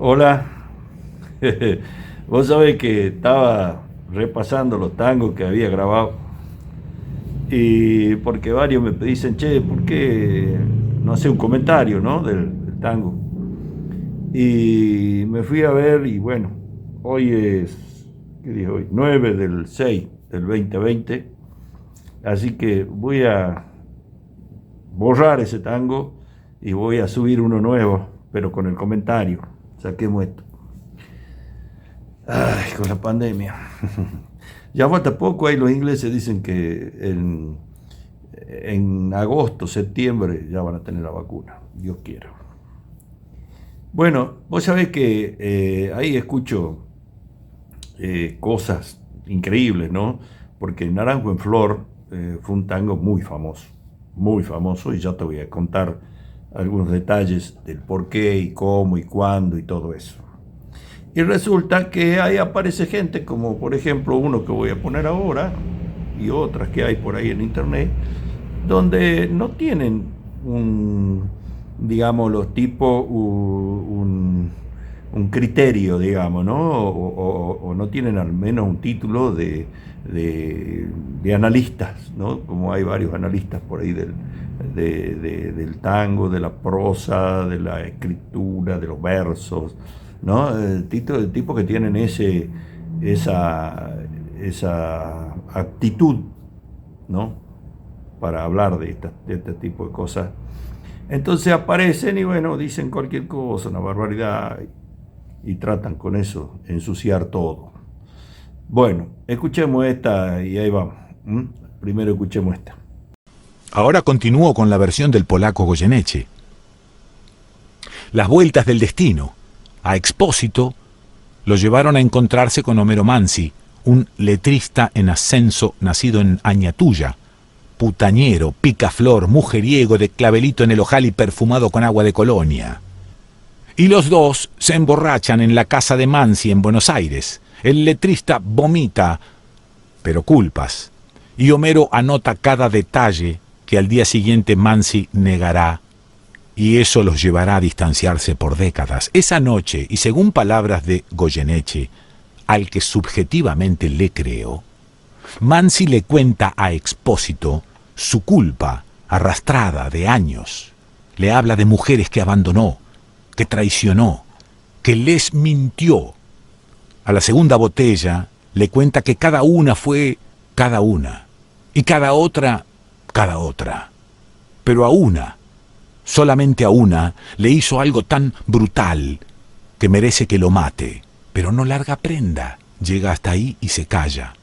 Hola, vos sabés que estaba repasando los tangos que había grabado y porque varios me dicen, che, ¿por qué no hace un comentario, ¿no? del tango? Y me fui a ver y bueno, hoy es, ¿qué día es hoy? 9 del 6 del 2020, así que voy a borrar ese tango y voy a subir uno nuevo, pero con el comentario. Saquemos esto. Ay, con la pandemia. Ya falta poco, ahí los ingleses dicen que en agosto, septiembre ya van a tener la vacuna, Dios quiera. Bueno, vos sabés que ahí escucho cosas increíbles, ¿no? Porque Naranjo en Flor fue un tango muy famoso, y ya te voy a contar algunos detalles del por qué y cómo y cuándo y todo eso. Y resulta que ahí aparece gente como por ejemplo uno que voy a poner ahora y otras que hay por ahí en internet, donde no tienen un, digamos, los tipos un criterio, digamos, ¿no? O no tienen al menos un título de analistas, ¿no? Como hay varios analistas por ahí del tango, de la prosa, de la escritura, de los versos, ¿no? El tipo que tienen esa actitud, ¿no? Para hablar de este tipo de cosas. Entonces aparecen y bueno, dicen cualquier cosa, una barbaridad, y tratan con eso, ensuciar todo. Bueno, escuchemos esta y ahí vamos. ¿Mm? Primero escuchemos esta. Ahora continúo con la versión del polaco Goyeneche. Las vueltas del destino. A Expósito lo llevaron a encontrarse con Homero Mansi, un letrista en ascenso nacido en Añatuya, putañero, picaflor, mujeriego, de clavelito en el ojal y perfumado con agua de colonia. Y los dos se emborrachan en la casa de Mansi en Buenos Aires. El letrista vomita, pero culpas, y Homero anota cada detalle que al día siguiente Mansi negará, y eso los llevará a distanciarse por décadas. Esa noche, y según palabras de Goyeneche, al que subjetivamente le creo, Mansi le cuenta a Expósito su culpa arrastrada de años. Le habla de mujeres que abandonó, que traicionó, que les mintió. A la segunda botella le cuenta que cada una fue cada una, y cada otra, pero a una, solamente a una, le hizo algo tan brutal que merece que lo mate, pero no larga prenda, llega hasta ahí y se calla.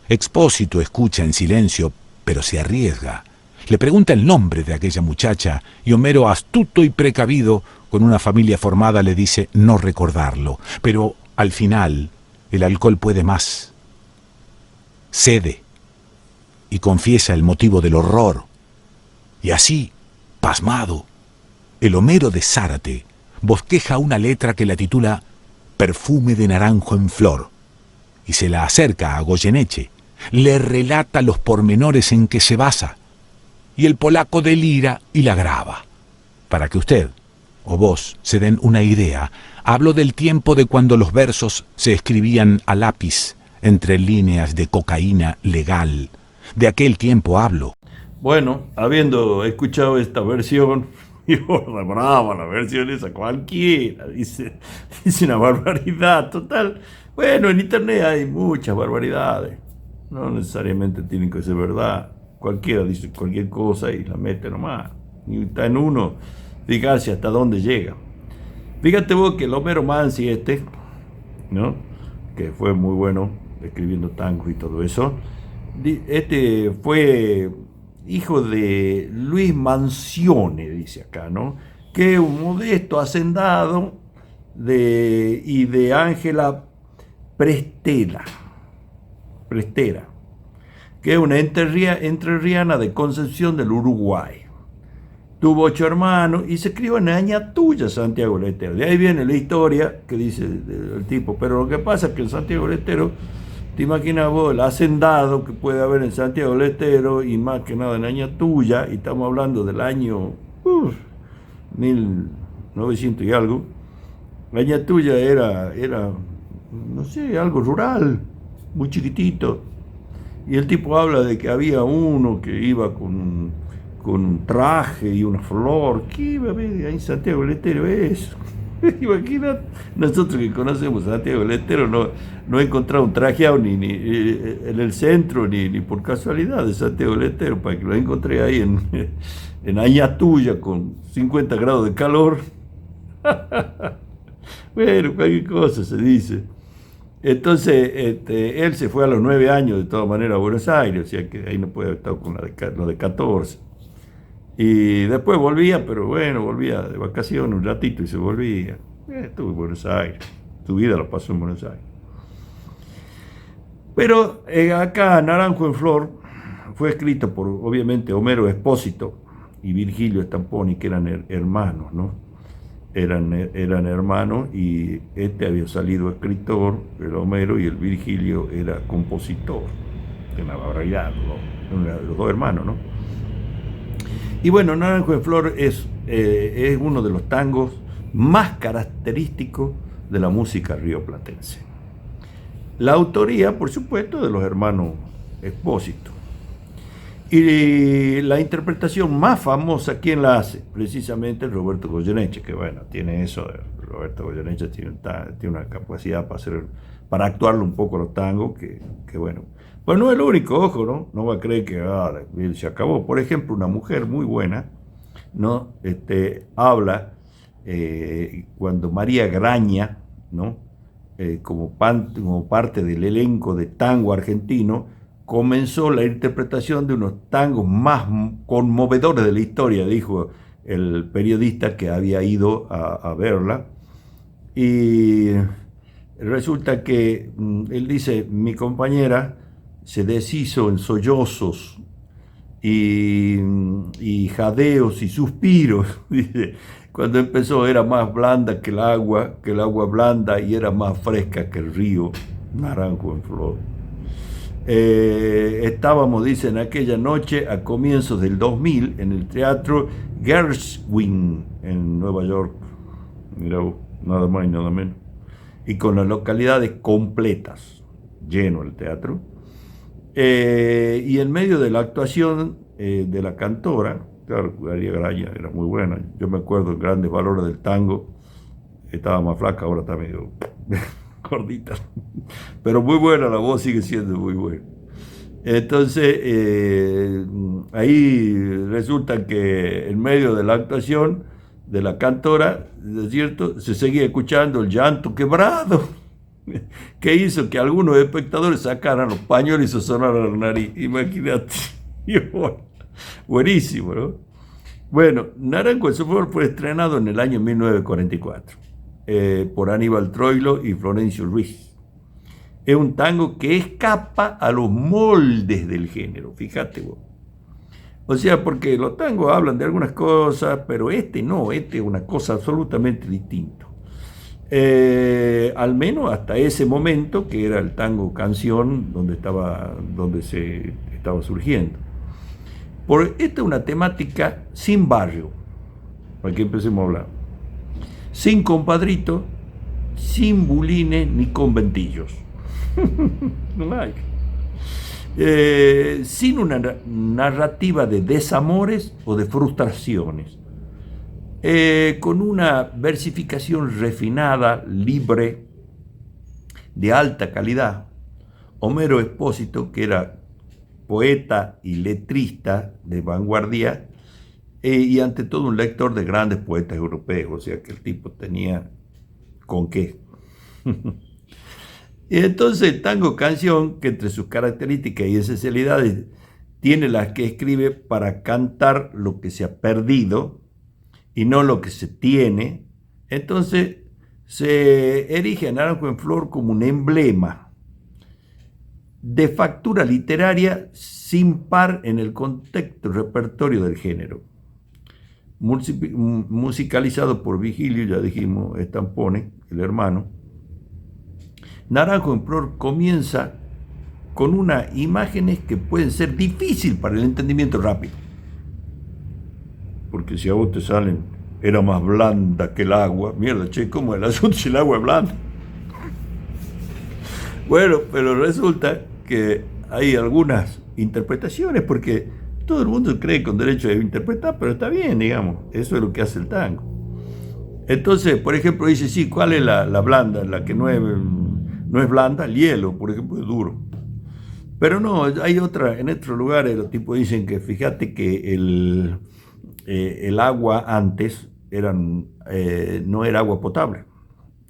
Expósito escucha en silencio, pero se arriesga. Le pregunta el nombre de aquella muchacha y Homero, astuto y precavido, con una familia formada, le dice no recordarlo, pero al final el alcohol puede más. Cede y confiesa el motivo del horror. Y así, pasmado, el Homero de Zárate bosqueja una letra que la titula Perfume de naranjo en flor y se la acerca a Goyeneche. Le relata los pormenores en que se basa y el polaco delira y la graba. Para que usted o vos se den una idea, hablo del tiempo de cuando los versos se escribían a lápiz entre líneas de cocaína legal. De aquel tiempo hablo. Bueno, habiendo escuchado esta versión, y brava la versión esa, cualquiera, dice una barbaridad total. Bueno, en internet hay muchas barbaridades, no necesariamente tienen que ser verdad. Cualquiera dice cualquier cosa y la mete nomás. Y está en uno fijarse hasta dónde llega. Fíjate vos que el Homero Mansi ¿no? Que fue muy bueno escribiendo tangos y todo eso. Este fue hijo de Luis Mansione, dice acá, ¿no? Que es un modesto hacendado y de Ángela Prestera, que es una entrerriana de Concepción del Uruguay. Tuvo 8 hermanos y se crió en Añatuya, Santiago del Estero. De ahí viene la historia que dice el tipo. Pero lo que pasa es que en Santiago del Estero, te imaginas vos el hacendado que puede haber en Santiago del Estero y más que nada en Añatuya, y estamos hablando del año 1900 y algo. Añatuya era, no sé, algo rural, muy chiquitito. Y el tipo habla de que había uno que iba con un traje y una flor. ¿Qué iba a ver ahí en Santiago del Estero eso? Imagínate, nosotros que conocemos Santiago del Estero no he encontrado un trajeado ni en el centro, ni por casualidad de Santiago del Estero, para que lo encontré ahí en Añatuya con 50 grados de calor. Bueno, cualquier cosa se dice. Entonces, él se fue a los 9 años de todas maneras a Buenos Aires, o sea que ahí no puede haber estado con los de 14. Y después volvía, pero bueno, volvía de vacaciones un ratito y se volvía. Estuvo en Buenos Aires, su vida lo pasó en Buenos Aires. Pero acá Naranjo en Flor fue escrito por, obviamente, Homero Expósito y Virgilio Stamponi, que eran hermanos, ¿no? Eran hermanos y este había salido escritor, el Homero, y el Virgilio era compositor. Una barbaridad, los dos hermanos, ¿no? Y bueno, Naranjo en Flor es uno de los tangos más característicos de la música rioplatense. La autoría, por supuesto, de los hermanos Expósito. Y la interpretación más famosa, ¿quién la hace? Precisamente Roberto Goyeneche, que bueno, tiene eso, Roberto Goyeneche tiene una capacidad para actuarle un poco los tangos, que bueno. Pues no es el único, ojo, ¿no? No va a creer que se acabó. Por ejemplo, una mujer muy buena, ¿no? Habla cuando María Graña, ¿no? Como parte del elenco de tango argentino, comenzó la interpretación de unos tangos más conmovedores de la historia, dijo el periodista que había ido a verla. Y resulta que él dice, mi compañera se deshizo en sollozos y jadeos y suspiros. Dice, cuando empezó era más blanda que el agua blanda, y era más fresca que el río Naranjo en Flor. Estábamos, dicen, aquella noche a comienzos del 2000 en el Teatro Gershwin en Nueva York. Mirá, nada más y nada menos. Y con las localidades completas, lleno el teatro. Y en medio de la actuación de la cantora, claro, María Graña era muy buena. Yo me acuerdo en Grandes Valores del Tango, estaba más flaca, ahora está medio gordita, pero muy buena, la voz sigue siendo muy buena. Entonces, ahí resulta que en medio de la actuación de la cantora, ¿no es cierto?, se seguía escuchando el llanto quebrado, que hizo que algunos espectadores sacaran los pañuelos y se sonaran la nariz. Imagínate. Buenísimo, ¿no? Bueno, Naranjo en Flor fue estrenado en el año 1944 por Aníbal Troilo y Florencio Ruiz. Es un tango que escapa a los moldes del género, fíjate vos. O sea, porque los tangos hablan de algunas cosas, pero no, este es una cosa absolutamente distinta. Al menos hasta ese momento, que era el tango canción donde se estaba surgiendo. Esta es una temática sin barrio, para que empecemos a hablar. Sin compadrito, sin bulines ni conventillos. No hay. Sin una narrativa de desamores o de frustraciones. Con una versificación refinada, libre, de alta calidad. Homero Expósito, que era poeta y letrista de vanguardia, y ante todo un lector de grandes poetas europeos, o sea que el tipo tenía con qué. Y entonces tango canción, que entre sus características y esencialidades tiene las que escribe para cantar lo que se ha perdido y no lo que se tiene. Entonces se erige a Naranjo en Flor como un emblema de factura literaria sin par en el contexto repertorio del género. Musicalizado por Virgilio, ya dijimos, Stamponi, el hermano. Naranjo en Flor comienza con unas imágenes que pueden ser difíciles para el entendimiento rápido. Porque si a vos te salen era más blanda que el agua. Mierda, che, ¿cómo es el asunto si el agua es blanda? Bueno, pero resulta que hay algunas interpretaciones, porque todo el mundo cree con derecho a interpretar, pero está bien, digamos, eso es lo que hace el tango. Entonces, por ejemplo, dice, sí, ¿cuál es la blanda? La que no es blanda, el hielo, por ejemplo, es duro. Pero no, hay otra, en otros lugares los tipos dicen que fíjate que el agua antes no era agua potable.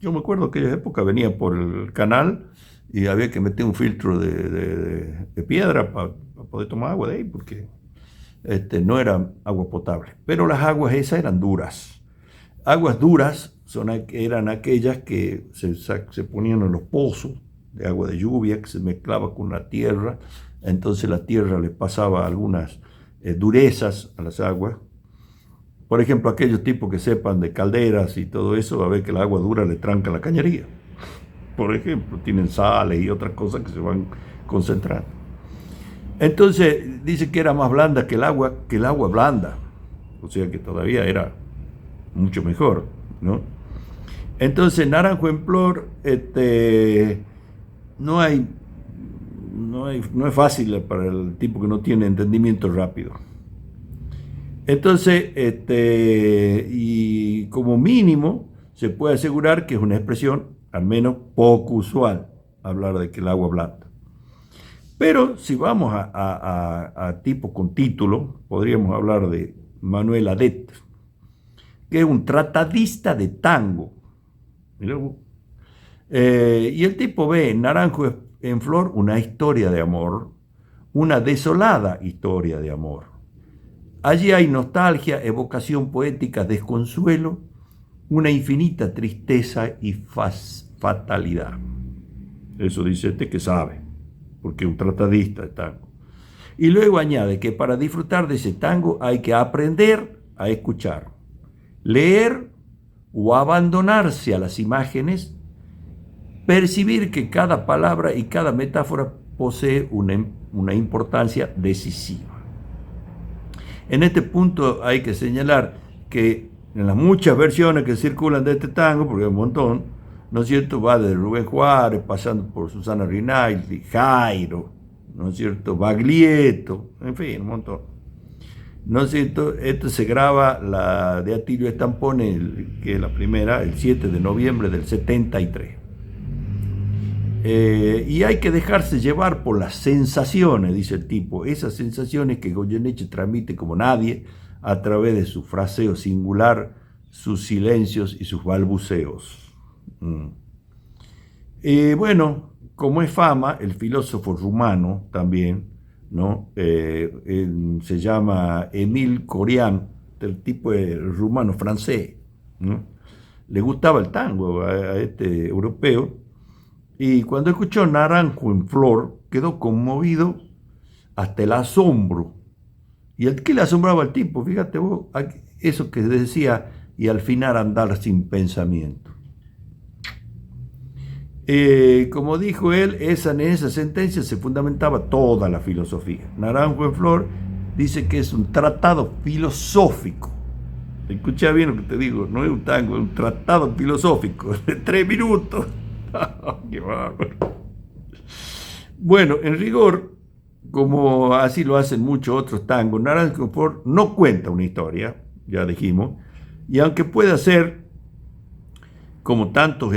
Yo me acuerdo que en aquella época venía por el canal y había que meter un filtro de piedra para poder tomar agua de ahí, porque no era agua potable. Pero las aguas esas eran duras. Aguas duras eran aquellas que se ponían en los pozos de agua de lluvia, que se mezclaba con la tierra, entonces la tierra le pasaba algunas durezas a las aguas. Por ejemplo, aquellos tipos que sepan de calderas y todo eso, va a ver que el agua dura le tranca la cañería. Por ejemplo, tienen sales y otras cosas que se van concentrando. Entonces dice que era más blanda que el agua blanda, o sea que todavía era mucho mejor, ¿no? Entonces, Naranjo en Flor, no es fácil para el tipo que no tiene entendimiento rápido. Entonces, y como mínimo, se puede asegurar que es una expresión, al menos poco usual, hablar de que el agua blanda. Pero si vamos a tipo con título, podríamos hablar de Manuel Adet, que es un tratadista de tango. Y el tipo ve en Naranjo en Flor una historia de amor, una desolada historia de amor. Allí hay nostalgia, evocación poética, desconsuelo, una infinita tristeza y fatalidad. Eso dice este que sabe, porque es un tratadista de tango. Y luego añade que para disfrutar de ese tango hay que aprender a escuchar, leer o abandonarse a las imágenes, percibir que cada palabra y cada metáfora posee una importancia decisiva. En este punto hay que señalar que en las muchas versiones que circulan de este tango, porque hay un montón, ¿no es cierto?, va de Rubén Juárez, pasando por Susana Rinaldi, Jairo, ¿no es cierto?, Baglietto, en fin, un montón. ¿No es cierto? Esto se graba la de Atilio Stampone, que es la primera, el 7 de noviembre del 73. Y hay que dejarse llevar por las sensaciones, dice el tipo, esas sensaciones que Goyeneche transmite como nadie a través de su fraseo singular, sus silencios y sus balbuceos. Bueno, como es fama, el filósofo rumano también, ¿no? Se llama Émile Corian, el tipo es rumano francés, ¿no? Le gustaba el tango a este europeo, y cuando escuchó Naranjo en Flor quedó conmovido hasta el asombro. ¿Y qué le asombraba al tipo? Fíjate vos, eso que decía, y al final andar sin pensamiento. Como dijo él, en esa sentencia se fundamentaba toda la filosofía. Naranjo en Flor dice que es un tratado filosófico. Escucha bien lo que te digo, no es un tango, es un tratado filosófico de 3 minutos. ¡Qué bárbaro! Bueno, en rigor, como así lo hacen muchos otros tangos, Naranjo en Flor no cuenta una historia, ya dijimos, y aunque pueda ser, como tantos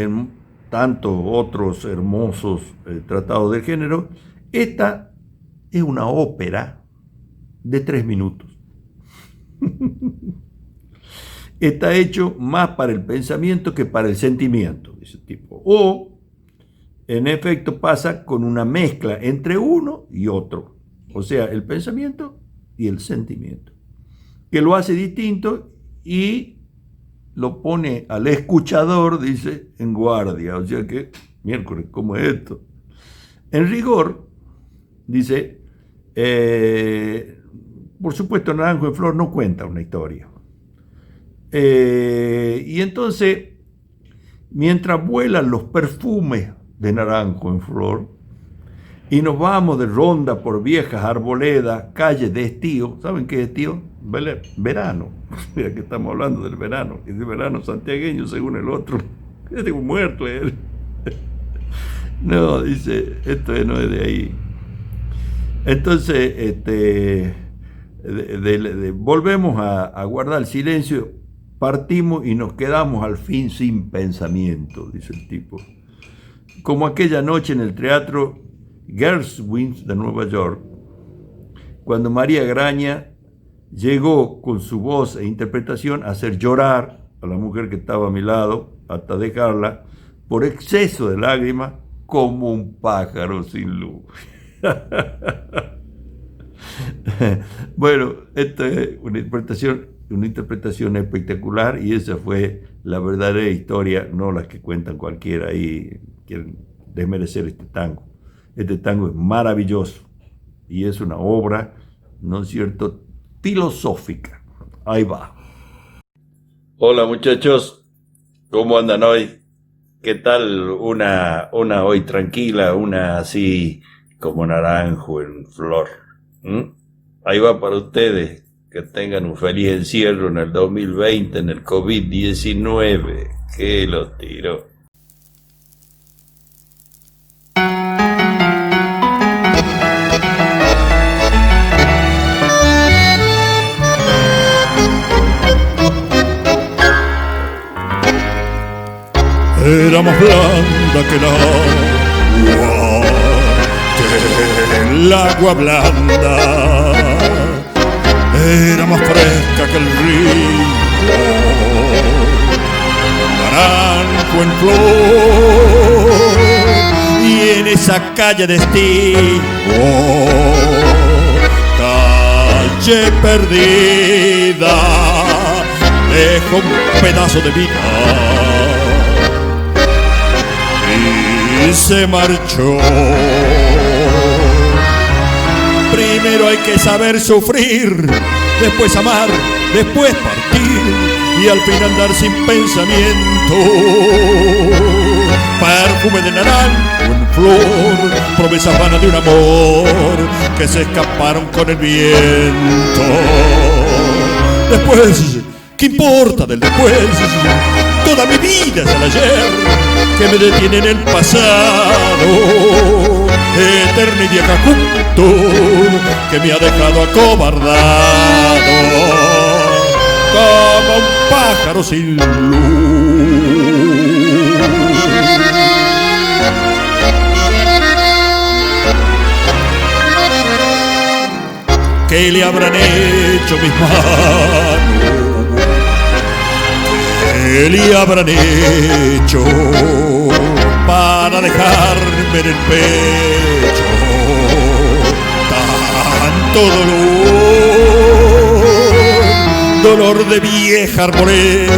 otros hermosos tratados del género, esta es una ópera de 3 minutos. Está hecho más para el pensamiento que para el sentimiento, dice el tipo. O, en efecto, pasa con una mezcla entre uno y otro. O sea, el pensamiento y el sentimiento. Que lo hace distinto y lo pone al escuchador, dice, en guardia. O sea que, miércoles, ¿cómo es esto? En rigor, dice, por supuesto, Naranjo en Flor no cuenta una historia. Y entonces, mientras vuelan los perfumes de Naranjo en Flor y nos vamos de ronda por viejas arboledas, calles de estío, ¿saben qué es estío? verano, ya que estamos hablando del verano, y de verano santiagueño según el otro, es de un muerto él. No, dice, esto no es de ahí. Entonces, volvemos a guardar silencio, partimos y nos quedamos al fin sin pensamiento, dice el tipo. Como aquella noche en el teatro Gershwin de Nueva York, cuando María Graña llegó con su voz e interpretación a hacer llorar a la mujer que estaba a mi lado, hasta dejarla, por exceso de lágrimas, como un pájaro sin luz. Bueno, esta es una interpretación espectacular, y esa fue la verdadera historia, no las que cuentan cualquiera y quieren desmerecer este tango. Este tango es maravilloso y es una obra, ¿no es cierto?, filosófica. Ahí va. Hola muchachos, ¿cómo andan hoy? ¿Qué tal una hoy tranquila, una así como naranjo en flor? Ahí va para ustedes, que tengan un feliz encierro en el 2020, en el COVID-19, que lo tiró. Era más blanda que el agua blanda, era más fresca que el río, naranjo en flor, y en esa calle destino, calle perdida, dejó un pedazo de vida y se marchó. Primero hay que saber sufrir, después amar, después partir, y al fin andar sin pensamiento. Perfume de naranjo en flor, promesas vanas de un amor que se escaparon con el viento. Después, ¿qué importa del después? Toda mi vida es el ayer que me detiene en el pasado, eterno y vieja junto, que me ha dejado acobardado como un pájaro sin luz. ¿Qué le habrán hecho mis manos? ¿Qué le habrán hecho para dejarme en el pecho tanto dolor de vieja arboleda,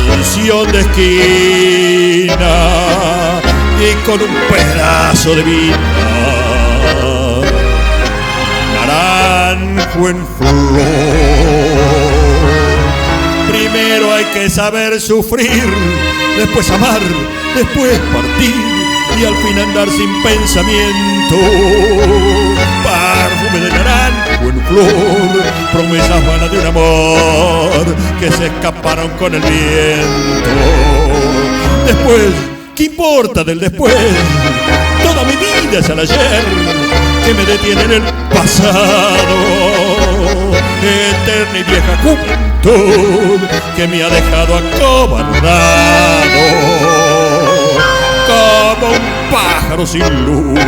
canción de esquina y con un pedazo de vida, naranjo en flor. Primero hay que saber sufrir, después amar, después partir, y al fin andar sin pensamiento. Perfume de naranjo en flor, promesas vanas de un amor que se escaparon con el viento. Después, ¿qué importa del después? Toda mi vida es el ayer que me detiene en el pasado, eterna y vieja juventud que me ha dejado acobardado como un pájaro sin luz.